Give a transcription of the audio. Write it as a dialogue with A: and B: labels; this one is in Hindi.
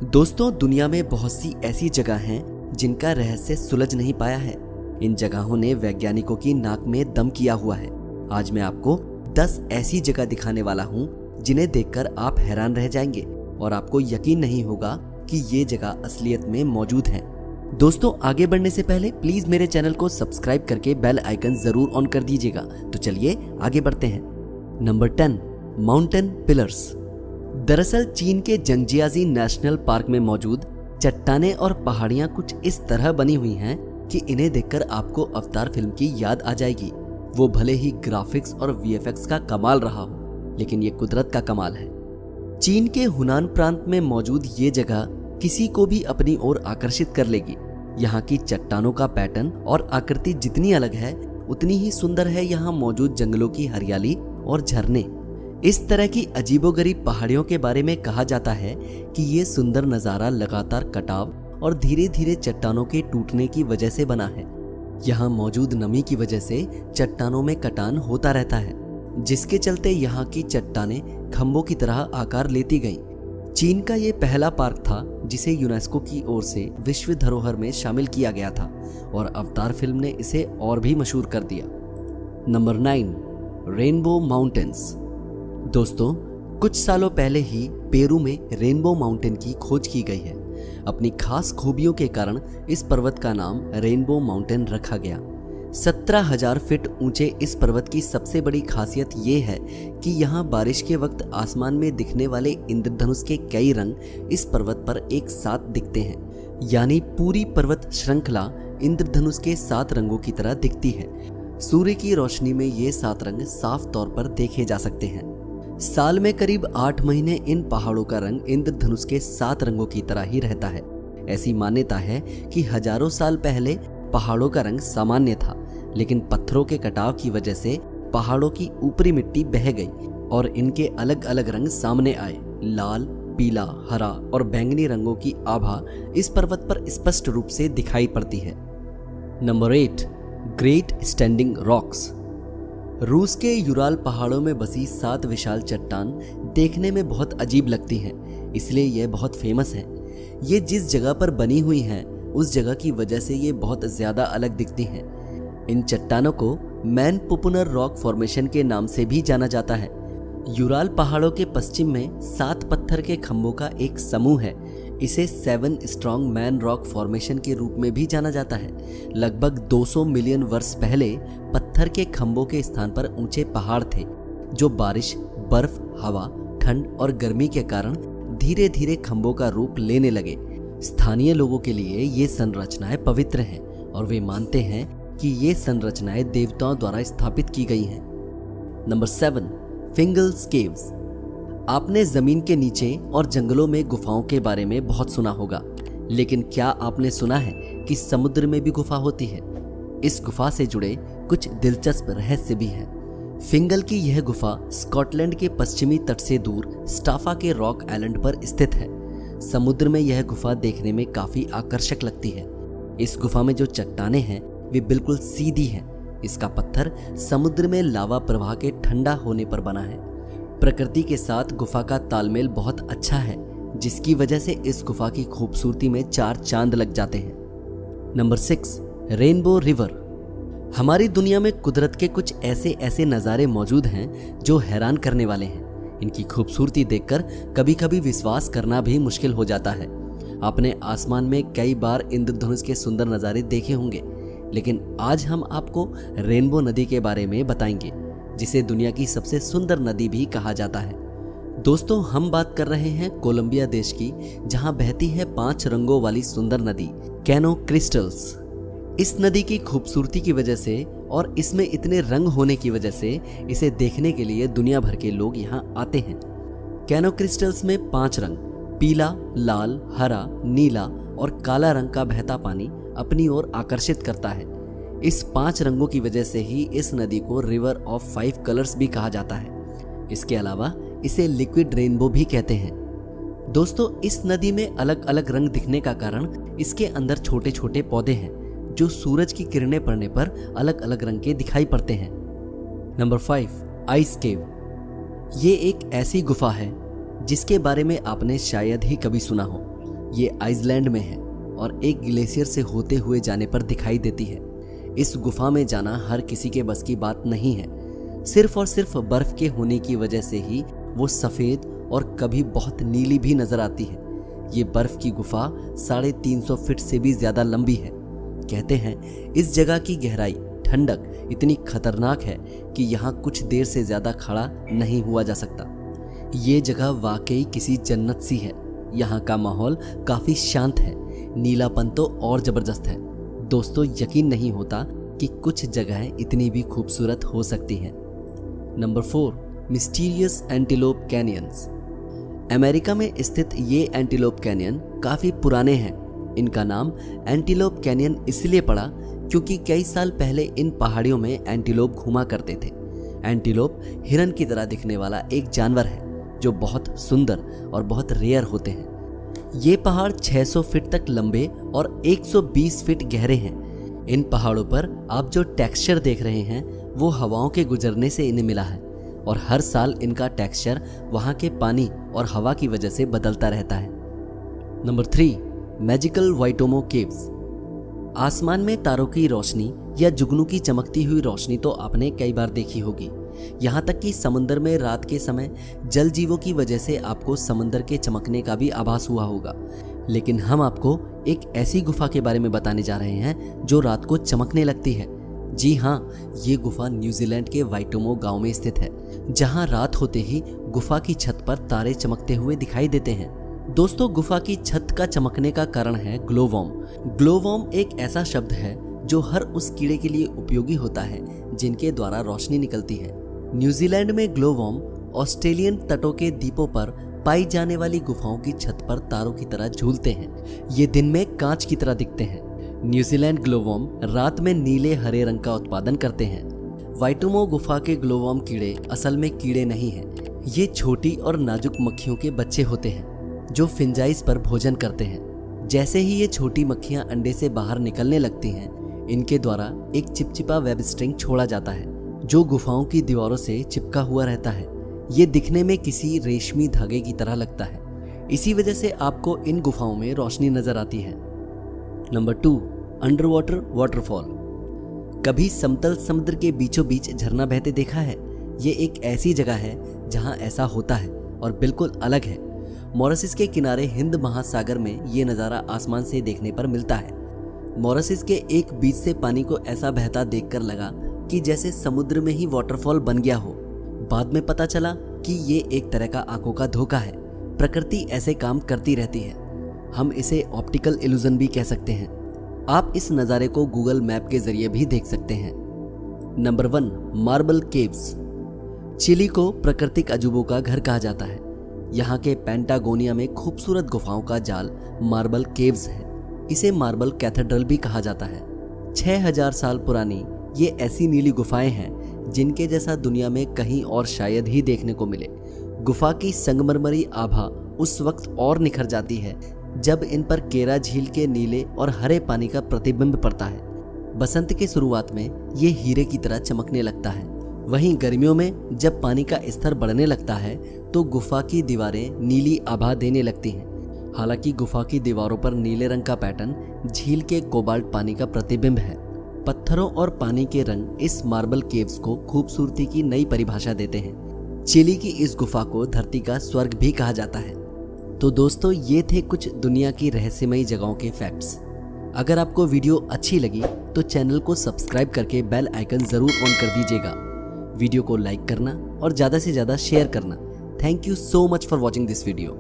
A: दोस्तों, दुनिया में बहुत सी ऐसी जगह हैं जिनका रहस्य सुलझ नहीं पाया है। इन जगहों ने वैज्ञानिकों की नाक में दम किया हुआ है। आज मैं आपको 10 ऐसी जगह दिखाने वाला हूं जिन्हें देखकर आप हैरान रह जाएंगे और आपको यकीन नहीं होगा कि ये जगह असलियत में मौजूद है। दोस्तों, आगे बढ़ने से पहले प्लीज मेरे चैनल को सब्सक्राइब करके बेल आइकन जरूर ऑन कर दीजिएगा। तो चलिए आगे बढ़ते हैं। Number 10, mountain pillars. दरअसल चीन के जंगजियाजी नेशनल पार्क में मौजूद चट्टानें और पहाड़ियां कुछ इस तरह बनी हुई हैं कि इन्हें देखकर आपको अवतार फिल्म की याद आ जाएगी। वो भले ही ग्राफिक्स और वीएफएक्स का कमाल रहा हो, लेकिन ये कुदरत का कमाल है। चीन के हुनान प्रांत में मौजूद ये जगह किसी को भी अपनी ओर आकर्षित कर लेगी। यहाँ की चट्टानों का पैटर्न और आकृति जितनी अलग है, उतनी ही सुंदर है यहाँ मौजूद जंगलों की हरियाली और झरने। इस तरह की अजीबोगरीब पहाड़ियों के बारे में कहा जाता है कि ये सुंदर नज़ारा लगातार कटाव और धीरे धीरे चट्टानों के टूटने की वजह से बना है। यहाँ मौजूद नमी की वजह से चट्टानों में कटान होता रहता है, जिसके चलते यहाँ की चट्टानें खंभों की तरह आकार लेती गईं। चीन का ये पहला पार्क था जिसे यूनेस्को की ओर से विश्व धरोहर में शामिल किया गया था और अवतार फिल्म ने इसे और भी मशहूर कर दिया। Number 9, rainbow mountains. दोस्तों, कुछ सालों पहले ही पेरू में रेनबो माउंटेन की खोज की गई है। अपनी खास खूबियों के कारण इस पर्वत का नाम रेनबो माउंटेन रखा गया। 17,000 फीट ऊंचे इस पर्वत की सबसे बड़ी खासियत ये है कि यहाँ बारिश के वक्त आसमान में दिखने वाले इंद्रधनुष के कई रंग इस पर्वत पर एक साथ दिखते हैं। यानी पूरी पर्वत श्रृंखला इंद्रधनुष के 7 रंगों की तरह दिखती है। सूर्य की रोशनी में ये 7 रंग साफ तौर पर देखे जा सकते हैं। साल में करीब 8 महीने इन पहाड़ों का रंग इंद्रधनुष के 7 रंगों की तरह ही रहता है। ऐसी मान्यता है कि हजारों साल पहले पहाड़ों का रंग सामान्य था, लेकिन पत्थरों के कटाव की वजह से पहाड़ों की ऊपरी मिट्टी बह गई और इनके अलग अलग रंग सामने आए। लाल, पीला, हरा और बैंगनी रंगों की आभा इस पर्वत पर स्पष्ट रूप से दिखाई पड़ती है। Number 8, great standing rocks. रूस के यूराल पहाड़ों में बसी 7 विशाल चट्टान देखने में बहुत अजीब लगती हैं, इसलिए यह बहुत फेमस है। ये जिस जगह पर बनी हुई हैं, उस जगह की वजह से ये बहुत ज़्यादा अलग दिखती हैं। इन चट्टानों को मैन पुपुनर रॉक फॉर्मेशन के नाम से भी जाना जाता है। यूराल पहाड़ों के पश्चिम में 7 पत्थर के खंभों का एक समूह है। इसे 7 स्ट्रॉन्ग मैन रॉक फॉर्मेशन के रूप में भी जाना जाता है। लगभग 200 मिलियन वर्ष पहले पत्थर के खंभों के स्थान पर ऊंचे पहाड़ थे, जो बारिश, बर्फ, हवा, ठंड और गर्मी के कारण धीरे धीरे खंभों का रूप लेने लगे। स्थानीय लोगों के लिए ये संरचनाएं पवित्र हैं और वे मानते हैं कि ये संरचनाएं देवताओं द्वारा स्थापित की गई हैं। Number 7, Fingal's caves. आपने जमीन के नीचे और जंगलों में गुफाओं के बारे में बहुत सुना होगा, लेकिन क्या आपने सुना है कि समुद्र में भी गुफा होती है? इस गुफा से जुड़े कुछ दिलचस्प रहस्य भी हैं। फिंगल की यह गुफा स्कॉटलैंड के पश्चिमी तट से दूर स्टाफा के रॉक आइलैंड पर स्थित है। समुद्र में यह गुफा देखने में काफी आकर्षक लगती है। इस गुफा में जो चट्टानें हैं वे बिल्कुल सीधी हैं। इसका पत्थर समुद्र में लावा प्रवाह के ठंडा होने पर बना है। प्रकृति के साथ गुफा का तालमेल बहुत अच्छा है, जिसकी वजह से इस गुफा की खूबसूरती में 4 चांद लग जाते हैं। Number 6, rainbow river. हमारी दुनिया में कुदरत के कुछ ऐसे नज़ारे मौजूद हैं जो हैरान करने वाले हैं। इनकी खूबसूरती देखकर कभी कभी विश्वास करना भी मुश्किल हो जाता है। आपने आसमान में कई बार इंद्रधनुष के सुंदर नज़ारे देखे होंगे, लेकिन आज हम आपको रेनबो नदी के बारे में बताएंगे, जिसे दुनिया की सबसे सुंदर नदी भी कहा जाता है। दोस्तों, हम बात कर रहे हैं कोलंबिया देश की, जहां बहती है 5 रंगों वाली सुंदर नदी कैनो क्रिस्टल्स। इस नदी की खूबसूरती की वजह से और इसमें इतने रंग होने की वजह से इसे देखने के लिए दुनिया भर के लोग यहाँ आते हैं। कैनो क्रिस्टल्स में 5 रंग, पीला, लाल, हरा, नीला और काला रंग का बहता पानी अपनी ओर आकर्षित करता है। इस 5 रंगों की वजह से ही इस नदी को रिवर ऑफ 5 कलर्स भी कहा जाता है। इसके अलावा इसे लिक्विड रेनबो भी कहते हैं। दोस्तों, इस नदी में अलग अलग रंग दिखने का कारण इसके अंदर छोटे छोटे पौधे हैं, जो सूरज की किरणें पड़ने पर अलग अलग रंग के दिखाई पड़ते हैं। नंबर 5, आइस केव। ये एक ऐसी गुफा है जिसके बारे में आपने शायद ही कभी सुना हो। ये आइसलैंड में है और एक ग्लेशियर से होते हुए जाने पर दिखाई देती है। इस गुफा में जाना हर किसी के बस की बात नहीं है। सिर्फ और सिर्फ बर्फ के होने की वजह से ही वो सफेद और कभी बहुत नीली भी नजर आती है। ये बर्फ की गुफा 350 फीट से भी ज्यादा लंबी है। कहते हैं इस जगह की गहराई, ठंडक इतनी खतरनाक है कि यहाँ कुछ देर से ज्यादा खड़ा नहीं हुआ जा सकता। ये जगह वाकई किसी जन्नत सी है। यहाँ का माहौल काफी शांत है, नीलापन तो और जबरदस्त है। दोस्तों, यकीन नहीं होता कि कुछ जगहें इतनी भी खूबसूरत हो सकती हैं। Number 4, mysterious antelope canyons. America में स्थित ये एंटीलोप कैनियन काफी पुराने हैं। इनका नाम एंटीलोप कैनियन इसलिए पड़ा क्योंकि कई साल पहले इन पहाड़ियों में एंटीलोप घूमा करते थे। एंटीलोप हिरन की तरह दिखने वाला एक जानवर है जो बहुत सुंदर और बहुत रेयर होते हैं। ये पहाड़ 600 फीट तक लंबे और 120 फीट गहरे हैं। इन पहाड़ों पर आप जो टेक्सचर देख रहे हैं वो हवाओं के गुजरने से इन्हें मिला है और हर साल इनका टेक्सचर वहाँ के पानी और हवा की वजह से बदलता रहता है। Number 3, magical Waitomo caves. आसमान में तारों की रोशनी या जुगनू की चमकती हुई रोशनी तो आपने कई बार देखी होगी। यहाँ तक कि समुद्र में रात के समय जल जीवों की वजह से आपको समुद्र के चमकने का भी आभास हुआ होगा। लेकिन हम आपको एक ऐसी गुफा के बारे में बताने जा रहे हैं जो रात को चमकने लगती है। जी हाँ, ये गुफा न्यूजीलैंड के वाइटोमो गांव में स्थित है, जहां रात होते ही गुफा की छत पर तारे चमकते हुए दिखाई देते हैं। दोस्तों, गुफा की छत का चमकने का कारण है ग्लोवॉर्म। ग्लोवॉर्म एक ऐसा शब्द है जो हर उस कीड़े के लिए उपयोगी होता है जिनके द्वारा रोशनी निकलती है। न्यूजीलैंड में ग्लोवॉर्म ऑस्ट्रेलियन तटों के द्वीपों पर पाई जाने वाली गुफाओं की छत पर तारों की तरह झूलते हैं। ये दिन में कांच की तरह दिखते हैं। न्यूजीलैंड ग्लोवॉर्म रात में नीले हरे रंग का उत्पादन करते हैं। वाइटोमो गुफा के ग्लोवॉर्म कीड़े असल में कीड़े नहीं हैं। ये छोटी और नाजुक मक्खियों के बच्चे होते हैं जो फिंजाइस पर भोजन करते हैं। जैसे ही ये छोटी मक्खियां अंडे से बाहर निकलने लगती हैं, इनके द्वारा एक चिपचिपा वेब स्ट्रिंग छोड़ा जाता है जो गुफाओं की दीवारों से चिपका हुआ रहता है। ये दिखने में किसी रेशमी धागे की तरह लगता है। इसी वजह से आपको इन गुफाओं में रोशनी नजर आती है। Number 2, under water waterfall. कभी समतल समुद्र के बीचों बीच झरना बहते देखा है? ये एक ऐसी जगह है जहां ऐसा होता है और बिल्कुल अलग है। मॉरिशस के किनारे हिंद महासागर में ये नज़ारा आसमान से देखने पर मिलता है। मॉरिशस के एक बीच से पानी को ऐसा बहता देखकर लगा कि जैसे समुद्र में ही वाटरफॉल बन गया हो। बाद में पता चला कि ये एक तरह का आंखों का धोखा है। प्रकृति ऐसे काम करती रहती है। हम इसे ऑप्टिकल इल्यूजन भी कह सकते हैं। आप इस नज़ारे को गूगल मैप के जरिए भी देख सकते हैं। Number 1, marble caves. चिली को प्राकृतिक अजूबों का घर कहा जाता है। यहाँ के पेंटागोनिया में खूबसूरत गुफाओं का जाल मार्बल केव्स है। इसे मार्बल कैथेड्रल भी कहा जाता है। 6000 साल पुरानी ये ऐसी नीली गुफाएं हैं जिनके जैसा दुनिया में कहीं और शायद ही देखने को मिले। गुफा की संगमरमरी आभा उस वक्त और निखर जाती है जब इन पर केरा झील के नीले और हरे पानी का प्रतिबिंब पड़ता है। बसंत के शुरुआत में ये हीरे की तरह चमकने लगता है। वहीं गर्मियों में जब पानी का स्तर बढ़ने लगता है तो गुफा की दीवारें नीली आभा देने लगती हैं। हालांकि गुफा की दीवारों पर नीले रंग का पैटर्न झील के कोबाल्ट पानी का प्रतिबिंब है। पत्थरों और पानी के रंग इस मार्बल केव्स को खूबसूरती की नई परिभाषा देते हैं। चिली की इस गुफा को धरती का स्वर्ग भी कहा जाता है। तो दोस्तों, ये थे कुछ दुनिया की रहस्यमयी जगहों के फैक्ट्स। अगर आपको वीडियो अच्छी लगी तो चैनल को सब्सक्राइब करके बेल आइकन जरूर ऑन कर दीजिएगा। वीडियो को लाइक करना और ज़्यादा से ज़्यादा शेयर करना। Thank you so much for watching this video.